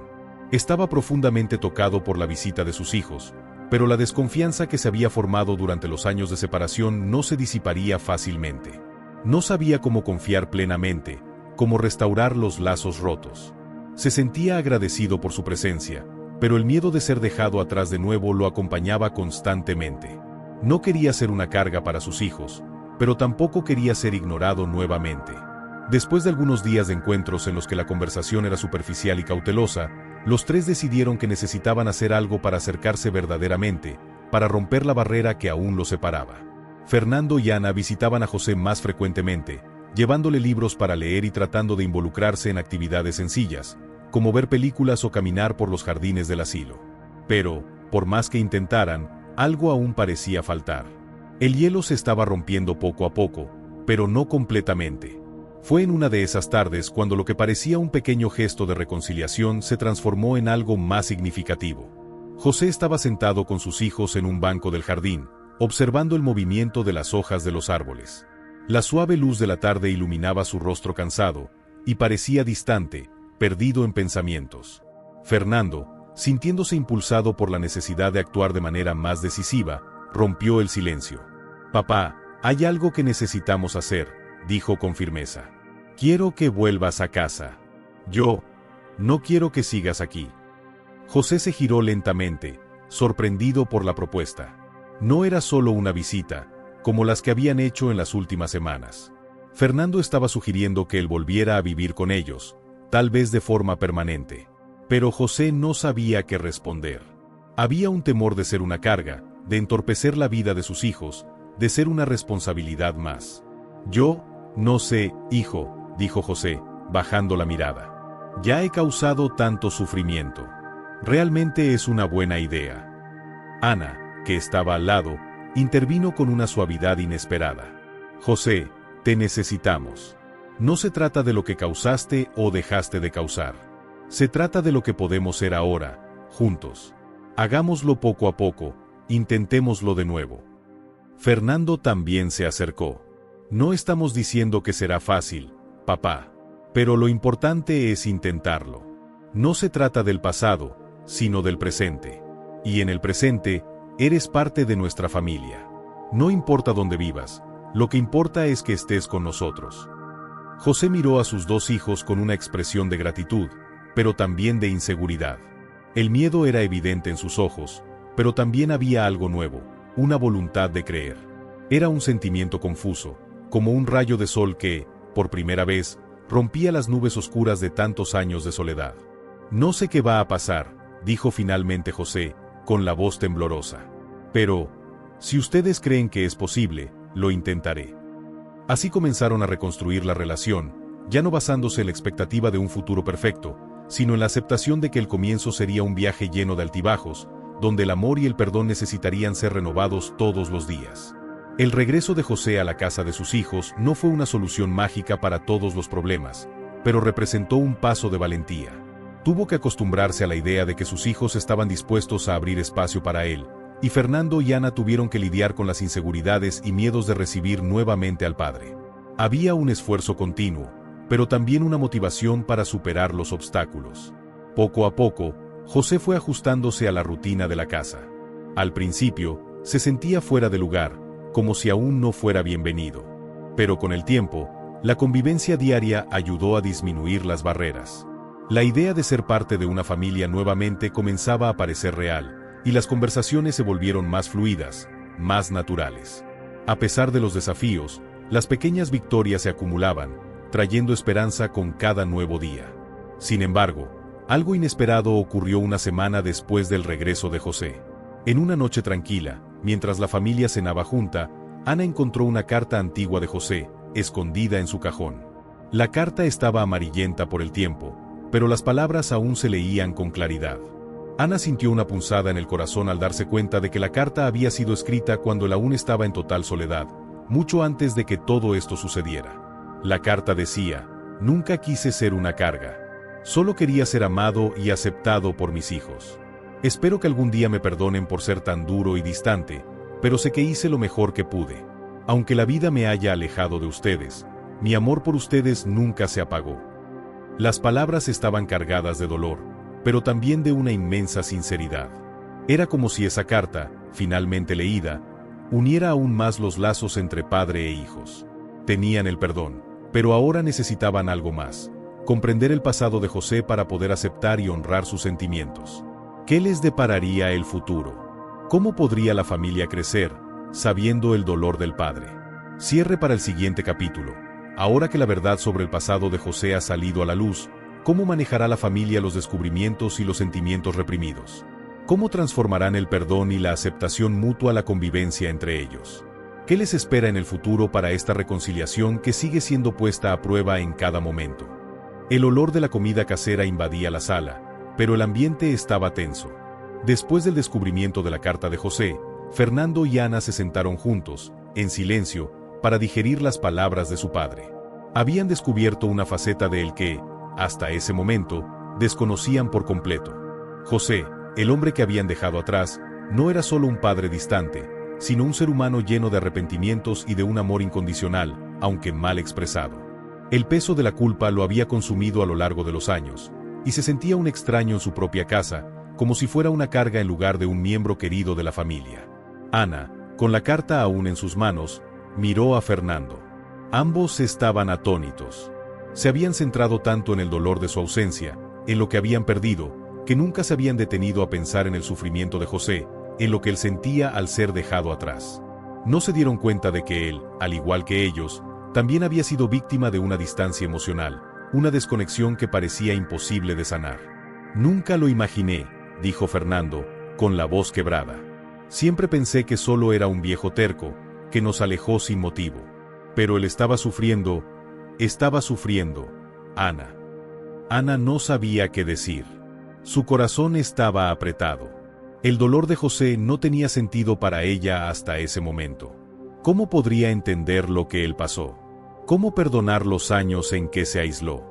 Estaba profundamente tocado por la visita de sus hijos, pero la desconfianza que se había formado durante los años de separación no se disiparía fácilmente. No sabía cómo confiar plenamente, cómo restaurar los lazos rotos. Se sentía agradecido por su presencia, pero el miedo de ser dejado atrás de nuevo lo acompañaba constantemente. No quería ser una carga para sus hijos, pero tampoco quería ser ignorado nuevamente. Después de algunos días de encuentros en los que la conversación era superficial y cautelosa, los tres decidieron que necesitaban hacer algo para acercarse verdaderamente, para romper la barrera que aún los separaba. Fernando y Ana visitaban a José más frecuentemente, llevándole libros para leer y tratando de involucrarse en actividades sencillas, como ver películas o caminar por los jardines del asilo. Pero, por más que intentaran, algo aún parecía faltar. El hielo se estaba rompiendo poco a poco, pero no completamente. Fue en una de esas tardes cuando lo que parecía un pequeño gesto de reconciliación se transformó en algo más significativo. José estaba sentado con sus hijos en un banco del jardín, observando el movimiento de las hojas de los árboles. La suave luz de la tarde iluminaba su rostro cansado, y parecía distante, perdido en pensamientos. Fernando, sintiéndose impulsado por la necesidad de actuar de manera más decisiva, rompió el silencio. «Papá, hay algo que necesitamos hacer», dijo con firmeza. «Quiero que vuelvas a casa. No quiero que sigas aquí». José se giró lentamente, sorprendido por la propuesta. No era solo una visita, como las que habían hecho en las últimas semanas. Fernando estaba sugiriendo que él volviera a vivir con ellos, tal vez de forma permanente. Pero José no sabía qué responder. Había un temor de ser una carga, de entorpecer la vida de sus hijos, de ser una responsabilidad más. «No sé, hijo», dijo José, bajando la mirada. «Ya he causado tanto sufrimiento. Realmente es una buena idea». Ana, que estaba al lado, intervino con una suavidad inesperada. «José, te necesitamos. No se trata de lo que causaste o dejaste de causar. Se trata de lo que podemos ser ahora, juntos. Hagámoslo poco a poco, intentémoslo de nuevo». Fernando también se acercó. «No estamos diciendo que será fácil, papá. Pero lo importante es intentarlo. No se trata del pasado, sino del presente. Y en el presente, eres parte de nuestra familia. No importa dónde vivas, lo que importa es que estés con nosotros». José miró a sus dos hijos con una expresión de gratitud, pero también de inseguridad. El miedo era evidente en sus ojos, pero también había algo nuevo, una voluntad de creer. Era un sentimiento confuso, como un rayo de sol que, por primera vez, rompía las nubes oscuras de tantos años de soledad. «No sé qué va a pasar», dijo finalmente José, con la voz temblorosa. «Pero, si ustedes creen que es posible, lo intentaré». Así comenzaron a reconstruir la relación, ya no basándose en la expectativa de un futuro perfecto, sino en la aceptación de que el comienzo sería un viaje lleno de altibajos, donde el amor y el perdón necesitarían ser renovados todos los días. El regreso de José a la casa de sus hijos no fue una solución mágica para todos los problemas, pero representó un paso de valentía. Tuvo que acostumbrarse a la idea de que sus hijos estaban dispuestos a abrir espacio para él, y Fernando y Ana tuvieron que lidiar con las inseguridades y miedos de recibir nuevamente al padre. Había un esfuerzo continuo, pero también una motivación para superar los obstáculos. Poco a poco, José fue ajustándose a la rutina de la casa. Al principio, se sentía fuera de lugar, como si aún no fuera bienvenido. Pero con el tiempo, la convivencia diaria ayudó a disminuir las barreras. La idea de ser parte de una familia nuevamente comenzaba a parecer real, y las conversaciones se volvieron más fluidas, más naturales. A pesar de los desafíos, las pequeñas victorias se acumulaban, trayendo esperanza con cada nuevo día. Sin embargo, algo inesperado ocurrió una semana después del regreso de José. En una noche tranquila, mientras la familia cenaba junta, Ana encontró una carta antigua de José, escondida en su cajón. La carta estaba amarillenta por el tiempo, pero las palabras aún se leían con claridad. Ana sintió una punzada en el corazón al darse cuenta de que la carta había sido escrita cuando él aún estaba en total soledad, mucho antes de que todo esto sucediera. La carta decía: «Nunca quise ser una carga. Solo quería ser amado y aceptado por mis hijos. Espero que algún día me perdonen por ser tan duro y distante, pero sé que hice lo mejor que pude. Aunque la vida me haya alejado de ustedes, mi amor por ustedes nunca se apagó». Las palabras estaban cargadas de dolor, pero también de una inmensa sinceridad. Era como si esa carta, finalmente leída, uniera aún más los lazos entre padre e hijos. Tenían el perdón, pero ahora necesitaban algo más: comprender el pasado de José para poder aceptar y honrar sus sentimientos. ¿Qué les depararía el futuro? ¿Cómo podría la familia crecer, sabiendo el dolor del padre? Cierre para el siguiente capítulo. Ahora que la verdad sobre el pasado de José ha salido a la luz, ¿cómo manejará la familia los descubrimientos y los sentimientos reprimidos? ¿Cómo transformarán el perdón y la aceptación mutua la convivencia entre ellos? ¿Qué les espera en el futuro para esta reconciliación que sigue siendo puesta a prueba en cada momento? El olor de la comida casera invadía la sala, pero el ambiente estaba tenso. Después del descubrimiento de la carta de José, Fernando y Ana se sentaron juntos, en silencio, para digerir las palabras de su padre. Habían descubierto una faceta de él que, hasta ese momento, desconocían por completo. José, el hombre que habían dejado atrás, no era solo un padre distante, sino un ser humano lleno de arrepentimientos y de un amor incondicional, aunque mal expresado. El peso de la culpa lo había consumido a lo largo de los años, y se sentía un extraño en su propia casa, como si fuera una carga en lugar de un miembro querido de la familia. Ana, con la carta aún en sus manos, miró a Fernando. Ambos estaban atónitos. Se habían centrado tanto en el dolor de su ausencia, en lo que habían perdido, que nunca se habían detenido a pensar en el sufrimiento de José, en lo que él sentía al ser dejado atrás. No se dieron cuenta de que él, al igual que ellos, también había sido víctima de una distancia emocional, una desconexión que parecía imposible de sanar. «Nunca lo imaginé», dijo Fernando, con la voz quebrada. «Siempre pensé que solo era un viejo terco, que nos alejó sin motivo. Pero él estaba sufriendo, Ana». Ana no sabía qué decir. Su corazón estaba apretado. El dolor de José no tenía sentido para ella hasta ese momento. ¿Cómo podría entender lo que él pasó? ¿Cómo perdonar los años en que se aisló?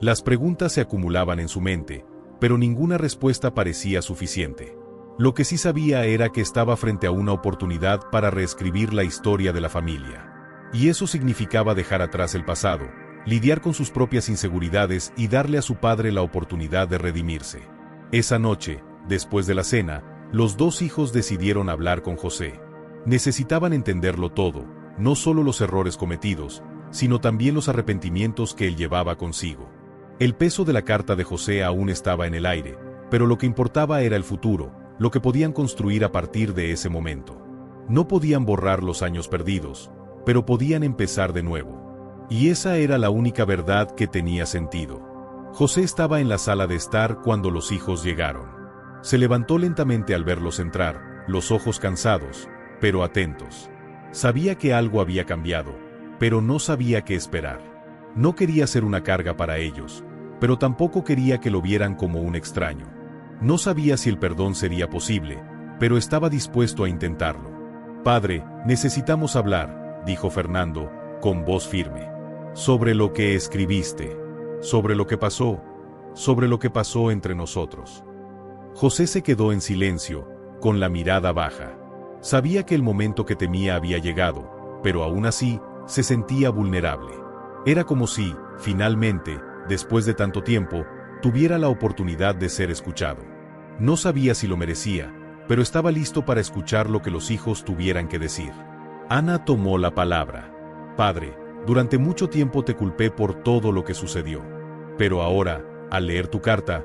Las preguntas se acumulaban en su mente, pero ninguna respuesta parecía suficiente. Lo que sí sabía era que estaba frente a una oportunidad para reescribir la historia de la familia. Y eso significaba dejar atrás el pasado, lidiar con sus propias inseguridades y darle a su padre la oportunidad de redimirse. Esa noche, después de la cena, los dos hijos decidieron hablar con José. Necesitaban entenderlo todo, no solo los errores cometidos, sino también los arrepentimientos que él llevaba consigo. El peso de la carta de José aún estaba en el aire, pero lo que importaba era el futuro, lo que podían construir a partir de ese momento. No podían borrar los años perdidos, pero podían empezar de nuevo. Y esa era la única verdad que tenía sentido. José estaba en la sala de estar cuando los hijos llegaron. Se levantó lentamente al verlos entrar, los ojos cansados, pero atentos. Sabía que algo había cambiado, pero no sabía qué esperar. No quería ser una carga para ellos, pero tampoco quería que lo vieran como un extraño. No sabía si el perdón sería posible, pero estaba dispuesto a intentarlo. Padre, necesitamos hablar, dijo Fernando, con voz firme. Sobre lo que escribiste, sobre lo que pasó entre nosotros. José se quedó en silencio, con la mirada baja. Sabía que el momento que temía había llegado, pero aún así, se sentía vulnerable. Era como si, finalmente, después de tanto tiempo, tuviera la oportunidad de ser escuchado. No sabía si lo merecía, pero estaba listo para escuchar lo que los hijos tuvieran que decir. Ana tomó la palabra. Padre, durante mucho tiempo te culpé por todo lo que sucedió. Pero ahora, al leer tu carta,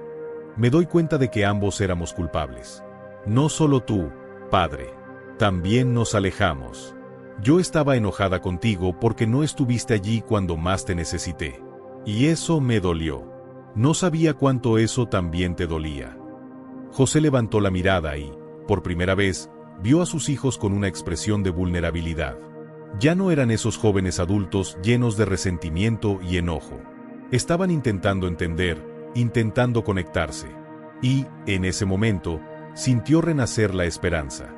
me doy cuenta de que ambos éramos culpables. No solo tú, Padre. También nos alejamos. Yo estaba enojada contigo porque no estuviste allí cuando más te necesité. Y eso me dolió. No sabía cuánto eso también te dolía. José levantó la mirada y, por primera vez, vio a sus hijos con una expresión de vulnerabilidad. Ya no eran esos jóvenes adultos llenos de resentimiento y enojo. Estaban intentando entender, intentando conectarse. Y, en ese momento, sintió renacer la esperanza.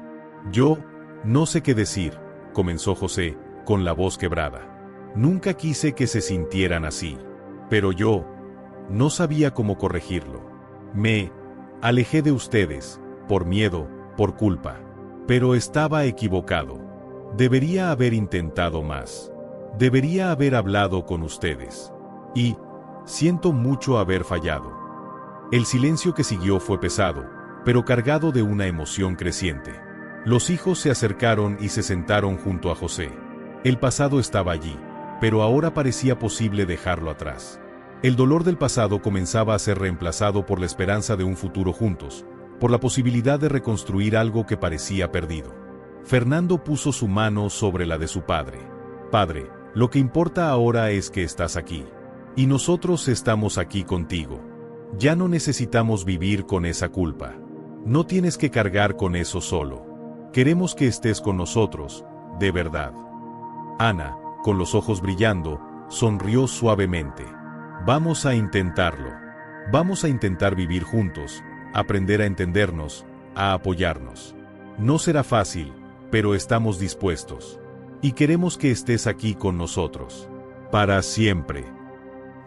Yo, no sé qué decir, comenzó José, con la voz quebrada. Nunca quise que se sintieran así. Pero yo, no sabía cómo corregirlo. Me alejé de ustedes, por miedo, por culpa. Pero estaba equivocado. Debería haber intentado más. Debería haber hablado con ustedes. Y, siento mucho haber fallado. El silencio que siguió fue pesado, pero cargado de una emoción creciente. Los hijos se acercaron y se sentaron junto a José. El pasado estaba allí, pero ahora parecía posible dejarlo atrás. El dolor del pasado comenzaba a ser reemplazado por la esperanza de un futuro juntos, por la posibilidad de reconstruir algo que parecía perdido. Fernando puso su mano sobre la de su padre. Padre, lo que importa ahora es que estás aquí. Y nosotros estamos aquí contigo. Ya no necesitamos vivir con esa culpa. No tienes que cargar con eso solo. Queremos que estés con nosotros, de verdad. Ana, con los ojos brillando, sonrió suavemente. Vamos a intentarlo. Vamos a intentar vivir juntos, aprender a entendernos, a apoyarnos. No será fácil, pero estamos dispuestos. Y queremos que estés aquí con nosotros. Para siempre.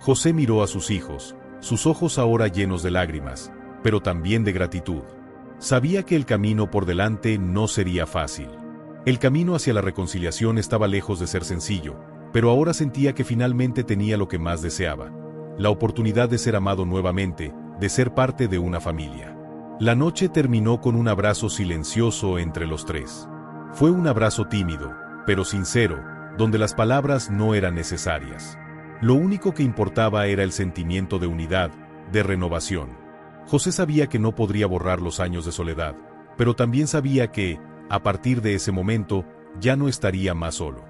José miró a sus hijos, sus ojos ahora llenos de lágrimas, pero también de gratitud. Sabía que el camino por delante no sería fácil. El camino hacia la reconciliación estaba lejos de ser sencillo, pero ahora sentía que finalmente tenía lo que más deseaba: la oportunidad de ser amado nuevamente, de ser parte de una familia. La noche terminó con un abrazo silencioso entre los tres. Fue un abrazo tímido, pero sincero, donde las palabras no eran necesarias. Lo único que importaba era el sentimiento de unidad, de renovación. José sabía que no podría borrar los años de soledad, pero también sabía que, a partir de ese momento, ya no estaría más solo.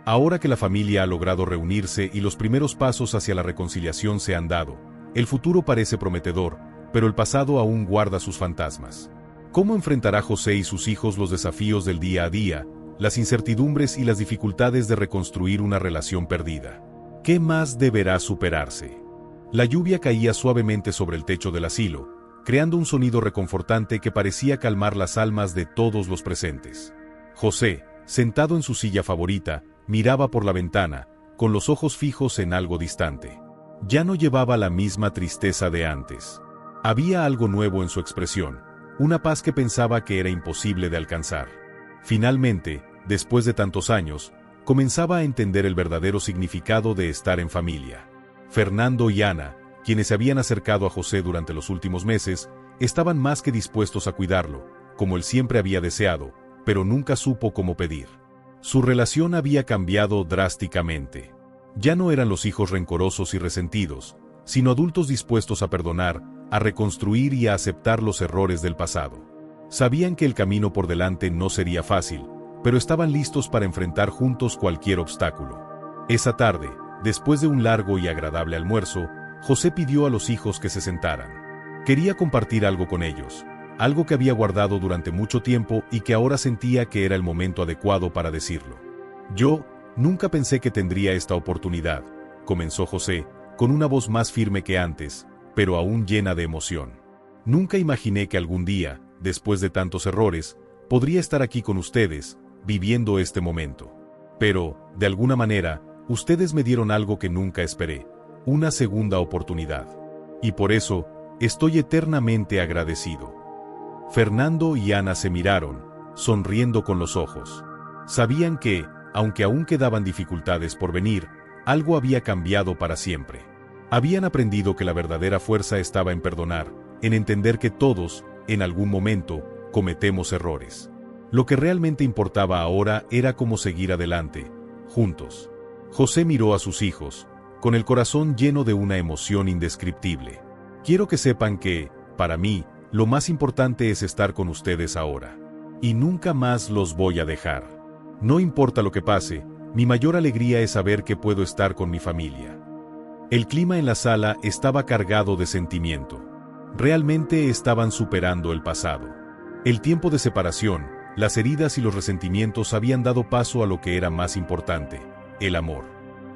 Ahora que la familia ha logrado reunirse y los primeros pasos hacia la reconciliación se han dado, el futuro parece prometedor, pero el pasado aún guarda sus fantasmas. ¿Cómo enfrentará José y sus hijos los desafíos del día a día, las incertidumbres y las dificultades de reconstruir una relación perdida? ¿Qué más deberá superarse? La lluvia caía suavemente sobre el techo del asilo, creando un sonido reconfortante que parecía calmar las almas de todos los presentes. José, sentado en su silla favorita, miraba por la ventana, con los ojos fijos en algo distante. Ya no llevaba la misma tristeza de antes. Había algo nuevo en su expresión, una paz que pensaba que era imposible de alcanzar. Finalmente, después de tantos años, comenzaba a entender el verdadero significado de estar en familia. Fernando y Ana, quienes se habían acercado a José durante los últimos meses, estaban más que dispuestos a cuidarlo, como él siempre había deseado, pero nunca supo cómo pedir. Su relación había cambiado drásticamente. Ya no eran los hijos rencorosos y resentidos, sino adultos dispuestos a perdonar, a reconstruir y a aceptar los errores del pasado. Sabían que el camino por delante no sería fácil, pero estaban listos para enfrentar juntos cualquier obstáculo. Esa tarde, después de un largo y agradable almuerzo, José pidió a los hijos que se sentaran. Quería compartir algo con ellos, algo que había guardado durante mucho tiempo y que ahora sentía que era el momento adecuado para decirlo. Yo nunca pensé que tendría esta oportunidad, comenzó José, con una voz más firme que antes, pero aún llena de emoción. Nunca imaginé que algún día, después de tantos errores, podría estar aquí con ustedes, viviendo este momento. Pero, de alguna manera, ustedes me dieron algo que nunca esperé, una segunda oportunidad. Y por eso, estoy eternamente agradecido. Fernando y Ana se miraron, sonriendo con los ojos. Sabían que, aunque aún quedaban dificultades por venir, algo había cambiado para siempre. Habían aprendido que la verdadera fuerza estaba en perdonar, en entender que todos, en algún momento, cometemos errores. Lo que realmente importaba ahora era cómo seguir adelante, juntos. José miró a sus hijos, con el corazón lleno de una emoción indescriptible. Quiero que sepan que, para mí, lo más importante es estar con ustedes ahora. Y nunca más los voy a dejar. No importa lo que pase, mi mayor alegría es saber que puedo estar con mi familia. El clima en la sala estaba cargado de sentimiento. Realmente estaban superando el pasado. El tiempo de separación, las heridas y los resentimientos habían dado paso a lo que era más importante, el amor.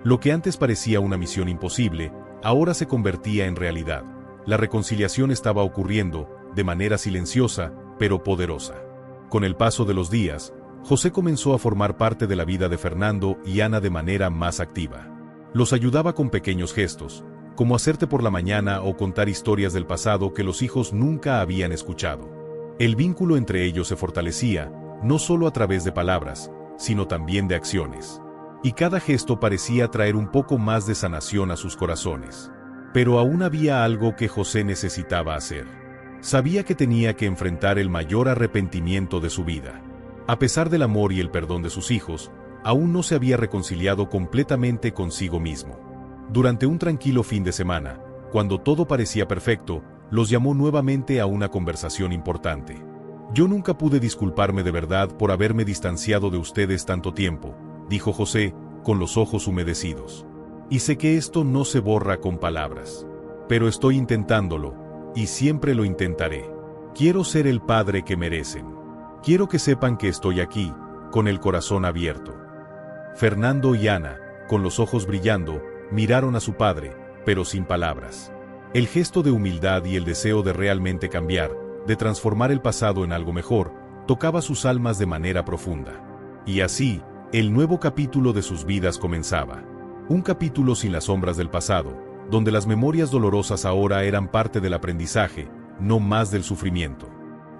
Lo que antes parecía una misión imposible, ahora se convertía en realidad. La reconciliación estaba ocurriendo, de manera silenciosa, pero poderosa. Con el paso de los días, José comenzó a formar parte de la vida de Fernando y Ana de manera más activa. Los ayudaba con pequeños gestos, como hacerte por la mañana o contar historias del pasado que los hijos nunca habían escuchado. El vínculo entre ellos se fortalecía, no solo a través de palabras, sino también de acciones. Y cada gesto parecía traer un poco más de sanación a sus corazones. Pero aún había algo que José necesitaba hacer. Sabía que tenía que enfrentar el mayor arrepentimiento de su vida. A pesar del amor y el perdón de sus hijos, aún no se había reconciliado completamente consigo mismo. Durante un tranquilo fin de semana, cuando todo parecía perfecto, los llamó nuevamente a una conversación importante. Yo nunca pude disculparme de verdad por haberme distanciado de ustedes tanto tiempo, dijo José, con los ojos humedecidos. Y sé que esto no se borra con palabras. Pero estoy intentándolo, y siempre lo intentaré. Quiero ser el padre que merecen. Quiero que sepan que estoy aquí, con el corazón abierto. Fernando y Ana, con los ojos brillando, miraron a su padre, pero sin palabras. El gesto de humildad y el deseo de realmente cambiar, de transformar el pasado en algo mejor, tocaba sus almas de manera profunda. Y así, el nuevo capítulo de sus vidas comenzaba. Un capítulo sin las sombras del pasado, donde las memorias dolorosas ahora eran parte del aprendizaje, no más del sufrimiento.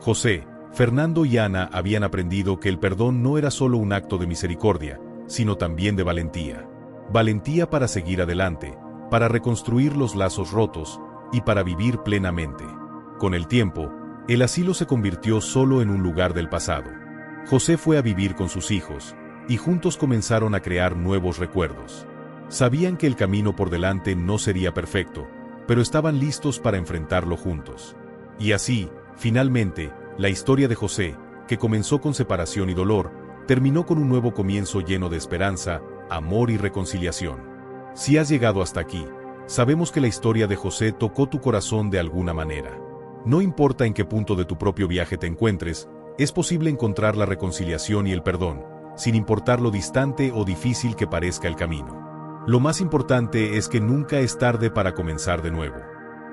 José, Fernando y Ana habían aprendido que el perdón no era solo un acto de misericordia, sino también de valentía. Valentía para seguir adelante, para reconstruir los lazos rotos, y para vivir plenamente. Con el tiempo, el asilo se convirtió solo en un lugar del pasado. José fue a vivir con sus hijos, y juntos comenzaron a crear nuevos recuerdos. Sabían que el camino por delante no sería perfecto, pero estaban listos para enfrentarlo juntos. Y así, finalmente, la historia de José, que comenzó con separación y dolor, terminó con un nuevo comienzo lleno de esperanza, amor y reconciliación. Si has llegado hasta aquí, sabemos que la historia de José tocó tu corazón de alguna manera. No importa en qué punto de tu propio viaje te encuentres, es posible encontrar la reconciliación y el perdón, sin importar lo distante o difícil que parezca el camino. Lo más importante es que nunca es tarde para comenzar de nuevo.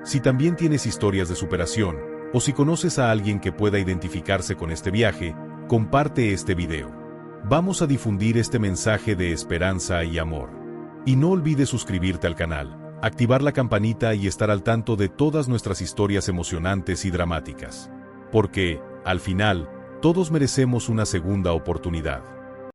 Si también tienes historias de superación, o si conoces a alguien que pueda identificarse con este viaje, comparte este video. Vamos a difundir este mensaje de esperanza y amor. Y no olvides suscribirte al canal, activar la campanita y estar al tanto de todas nuestras historias emocionantes y dramáticas. Porque, al final, todos merecemos una segunda oportunidad.